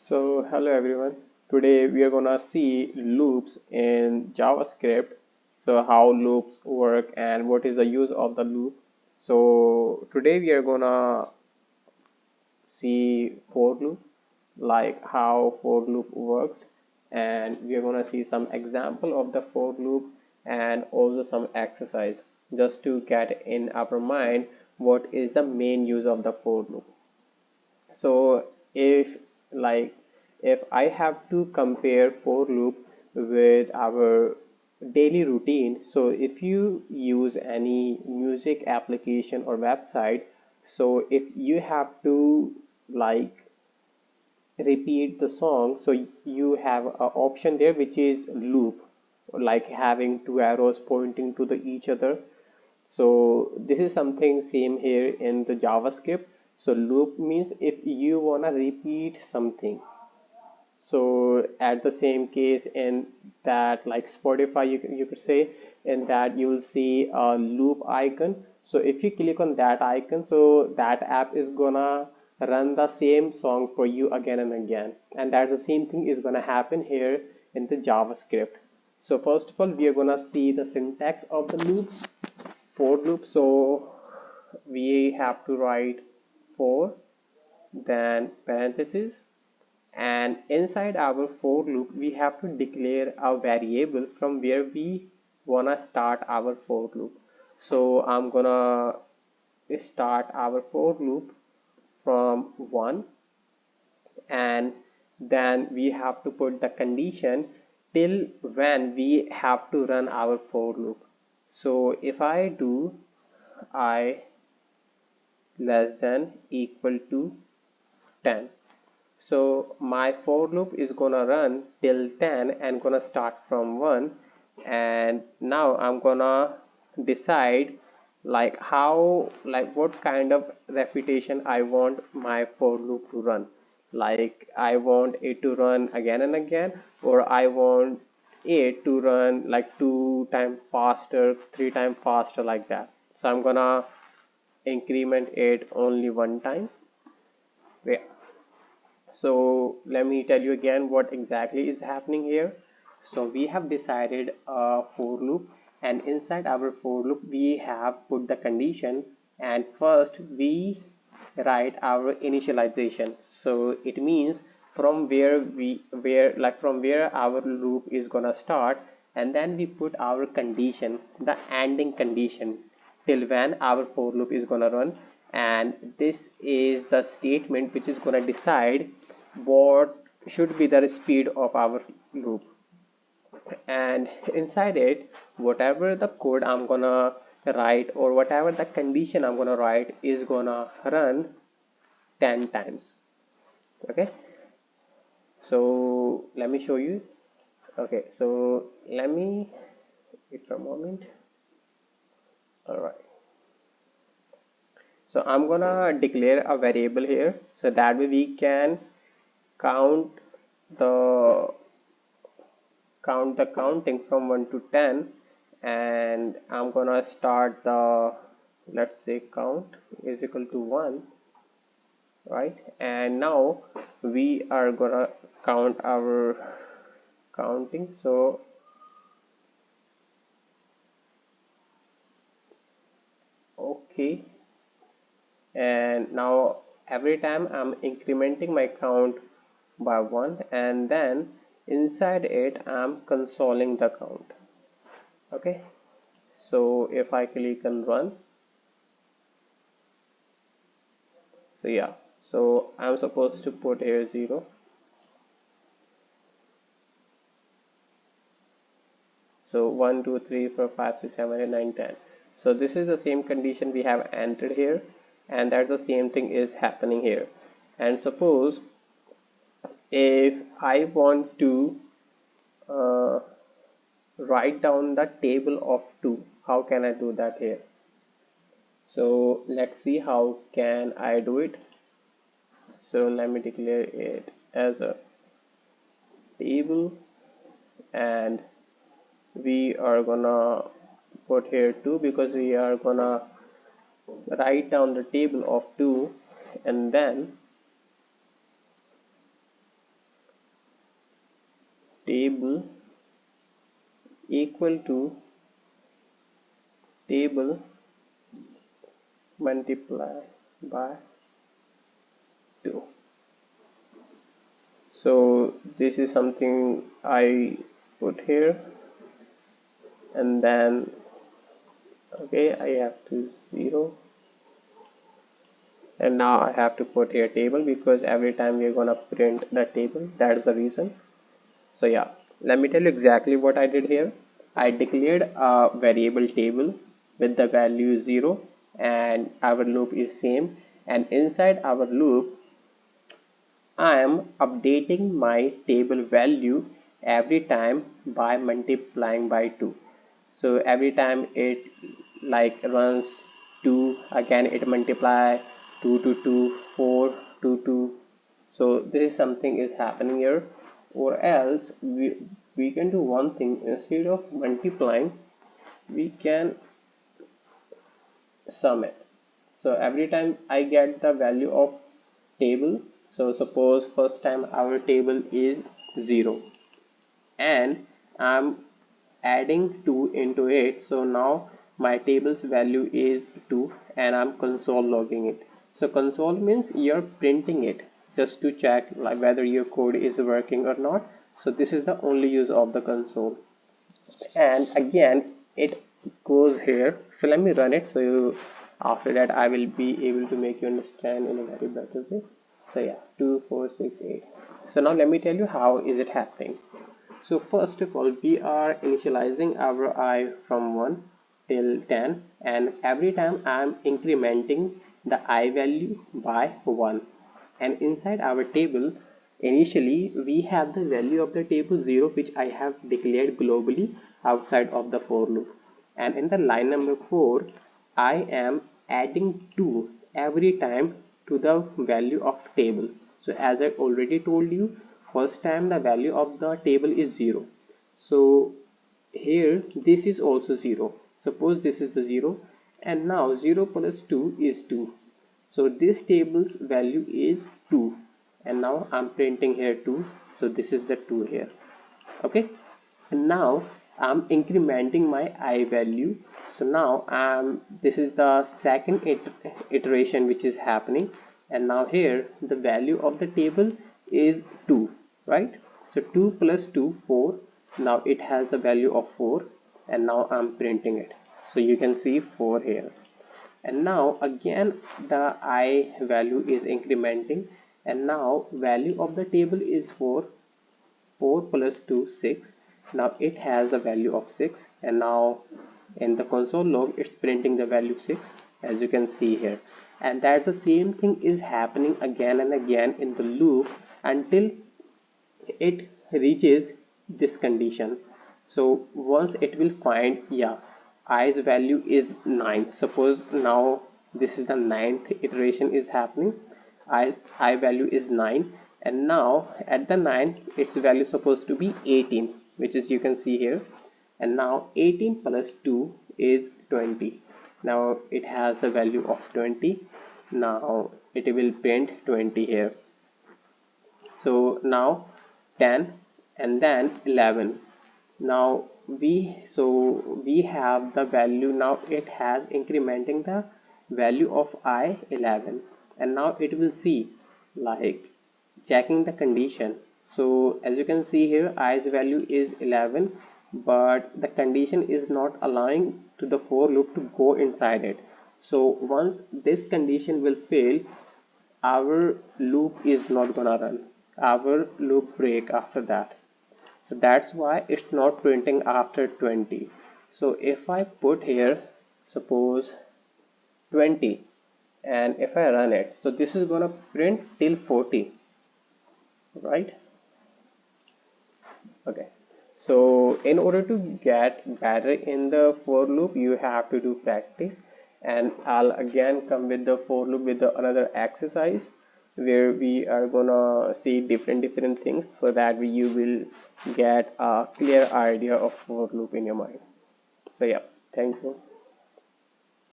So hello everyone. Today we are gonna see loops in JavaScript. So how loops work and what is the use of the loop. So today we are gonna see for loop, like how for loop works, and we are gonna see some example of the for loop and also some exercise just to get in our mind what is the main use of the for loop. So if like if I have to compare for loop with our daily routine, so if you use any music application or website, so if you have to like repeat the song, so you have an option there which is loop, like having two arrows pointing to the each other. So this is something same here in the JavaScript. So loop means if you wanna repeat something. So at the same case in that, like Spotify, you could say, in that you will see a loop icon. So if you click on that icon, so that app is gonna run the same song for you again and again. And that the same thing is gonna happen here in the JavaScript. So first of all, we are gonna see the syntax of the loop, for loop. So we have to write for, then parentheses, and inside our for loop we have to declare a variable from where we wanna start our for loop. So I'm gonna start our for loop from 1, and then we have to put the condition till when we have to run our for loop. So if I do I less than equal to 10, so my for loop is gonna run till 10 and gonna start from 1. And now I'm gonna decide like how, like what kind of repetition I want my for loop to run. Like I want it to run again and again, or I want it to run like 2 times faster, 3 times faster, like that. So I'm gonna increment it only 1 time. Yeah. So let me tell you again what exactly is happening here. So we have decided a for loop, and inside our for loop we have put the condition, and first we write our initialization. So it means from where our loop is gonna start, and then we put our condition, the ending condition, till when our for loop is gonna run. And this is the statement which is gonna decide what should be the speed of our loop. And inside it, whatever the code I'm gonna write or whatever the condition I'm gonna write is gonna run 10 times. Okay, so let me show you. Okay, so let me wait for a moment. All right, so I'm gonna declare a variable here, so that way we can count the counting from 1 to 10. And I'm gonna start the, let's say, count is equal to 1, right? And now we are gonna count our counting. So okay, and now every time I'm incrementing my count by 1, and then inside it I'm consoling the count. Okay, so if I click on run, so yeah, so I'm supposed to put here 0. So 1 2 3 4 5 6 7 8 9 10. So this is the same condition we have entered here, and that's the same thing is happening here. And suppose if I want to uh, write down the table of 2, how can I do that here? So let's see how can I do it. So let me declare it as a table, and we are gonna put here 2 because we are gonna write down the table of 2. And then table equal to table multiply by 2. So this is something I put here, and then okay, I have to 0, and now I have to put here table because every time we're gonna print the table, that's the reason. So yeah, let me tell you exactly what I did here. I declared a variable table with the value 0, and our loop is same, and inside our loop I am updating my table value every time by multiplying by 2. So every time it like runs 2, again it multiply 2 to 2, 4 to 2. So this is something is happening here, or else we can do one thing. Instead of multiplying, we can sum it. So every time I get the value of table, so suppose first time our table is 0, and I'm adding 2 into it, so now my table's value is 2, and I'm console logging it. So console means you're printing it just to check like whether your code is working or not. So this is the only use of the console, and again it goes here. So let me run it, so after that I will be able to make you understand in a very better way. So yeah, 2 4 6 8. So now let me tell you how is it happening. So first of all, we are initializing our I from 1 till 10, and every time I am incrementing the I value by 1. And inside our table, initially we have the value of the table 0, which I have declared globally outside of the for loop. And in the line number 4, I am adding 2 every time to the value of table. So as I already told you, first time the value of the table is 0, so here this is also 0. Suppose this is the 0, and now 0 plus 2 is 2, so this table's value is 2, and now I'm printing here 2, so this is the 2 here. Okay, and now I'm incrementing my I value. So now this is the second iteration which is happening, and now here the value of the table is 2, right? So 2 plus 2 4, now it has a value of 4, and now I'm printing it, so you can see 4 here. And now again the I value is incrementing, and now value of the table is 4. 4 plus 2 6, now it has a value of 6, and now in the console log it's printing the value 6, as you can see here. And that's the same thing is happening again and again in the loop until it reaches this condition. So once it will find, yeah, i's value is 9. Suppose now this is the 9th iteration is happening. I value is 9, and now at the 9 its value supposed to be 18, which is you can see here. And now 18 plus 2 is 20. Now it has the value of 20. Now it will print 20 here. So now 10, and then 11. Now we have the value, now it has incrementing the value of I 11, and now it will see like checking the condition. So as you can see here, i's value is 11, but the condition is not allowing to the for loop to go inside it. So once this condition will fail, our loop is not gonna run, our loop break after that. So that's why it's not printing after 20. So if I put here suppose 20, and if I run it, so this is gonna print till 40, right? Okay, so in order to get better in the for loop, you have to do practice, and I'll again come with the for loop with another exercise where we are gonna see different things, so that you will get a clear idea of for loop in your mind. So yeah, thank you.